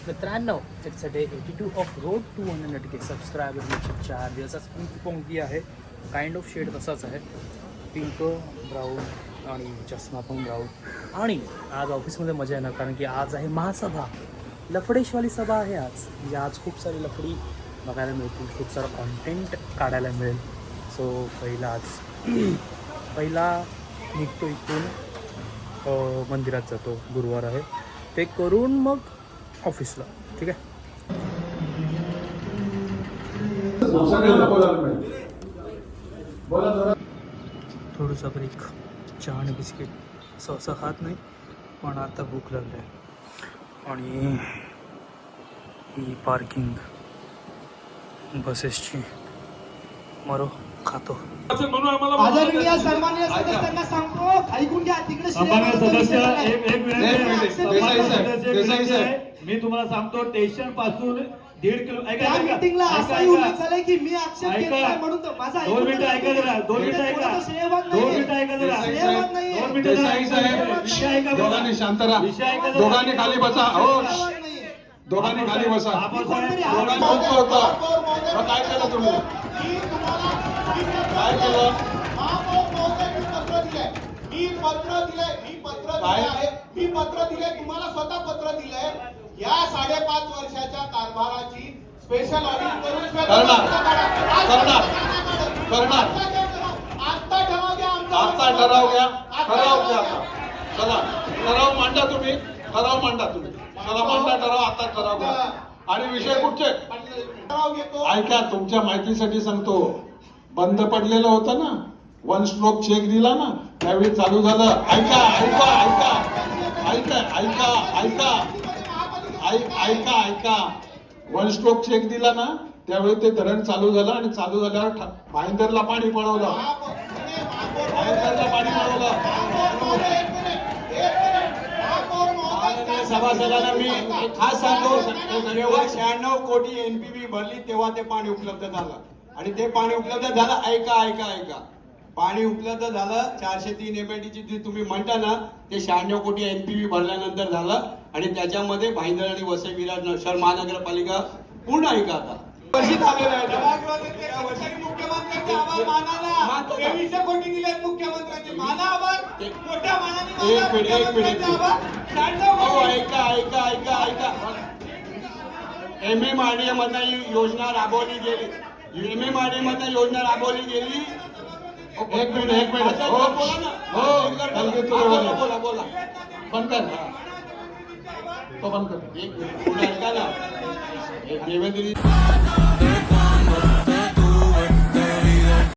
मित्रांनो, it's a day 82 off road to 100K subscriber. 4 दिवसाच पोंगी आहे. काइंड ऑफ शेड तसाच आहे, पिंक ब्राऊन आणि चष्मा पण ब्राऊन. आणि आज ऑफिसमध्ये मजा येणार कारण की आज आहे महासभा, लफडेशवाली सभा आहे आज. म्हणजे आज खूप सारी लफडी बघायला मिळतील, खूप सारं कॉन्टेंट काढायला मिळेल. सो पहिला निघतो इथून मंदिरात जातो, गुरुवार आहे ते करून मग ऑफिसला. ठीक आहे. थोडंसं ब्रेक, चहा आणि बिस्किट सहसा खात नाही, पण आता भूक लागली आहे. आणि ही पार्किंग बसेसची मरो खातो. आदरणीय सन्माननीय सदस्यांना सांगतो, ऐकून घ्या. तिकडे मी तुम्हाला सांगतो, स्टेशन पासून 1.5 किलो मीटिंगला असाही उल्लेख झालाय की मी आक्षेप घेतलाय म्हणून माझा 2 मिनिटं ऐका जरा, 2 मिनिटं ऐका, 2 मिनिटं ऐका जरा, 2 मिनिटं ऐका. विषय ऐका, दोघांनी शांत राहा, विषय ऐका, दोघांनी खाली बसा. हो, दोघांनी खाली बसा. दोघांनी होतं काय केलं तुम्ही? काय केलं? मी पत्र दिले तुम्हाला, स्वतः पत्र दिलंय. या 5.5 वर्षाच्या कारभाराची स्पेशल ऑडिट करून करणार. आता ठराव घ्या, आजचा ठराव घ्या. चला ठराव मांडा तुम्ही, चला मांडा ठराव, आता ठराव घ्या. आणि विषय कुठचे ठराव घेतो. ऐका, तुमच्या माहितीसाठी सांगतो, बंद पडलेलं होतं ना, 1 स्ट्रोक चेक दिला ना, त्यावेळी चालू झालं. ऐका 1 स्ट्रोक चेक दिला ना, त्यावेळी ते धरण चालू झालं. आणि चालू झाल्यावर भाईंदरला पाणी पळवलं. सभासदांना मी खास सांगतो, जेव्हा 96 कोटी NPV भरली तेव्हा ते पाणी उपलब्ध झालं. आणि ते पाणी उपलब्ध झालं, ऐका पाणी उपलब्ध झालं 403 MLDची जी तुम्ही म्हणता ना, ते 96 कोटी NPV भरल्यानंतर झालं. आणि त्याच्यामध्ये भाईंदर आणि वसई विराट शहर महानगरपालिका पूर्ण ऐका आता मुख्यमंत्र्यांचे आभार मानाला 2300 कोटी दिले. मुख्यमंत्र्यांचे माना आभार, मोठ्या मानाने एक मिनिट. ऐका MMRDA मधनं योजना राबवली गेली. एक मिनिट. बोला. बंद कर. एक मिनिट ऐका ना. देवेंद्र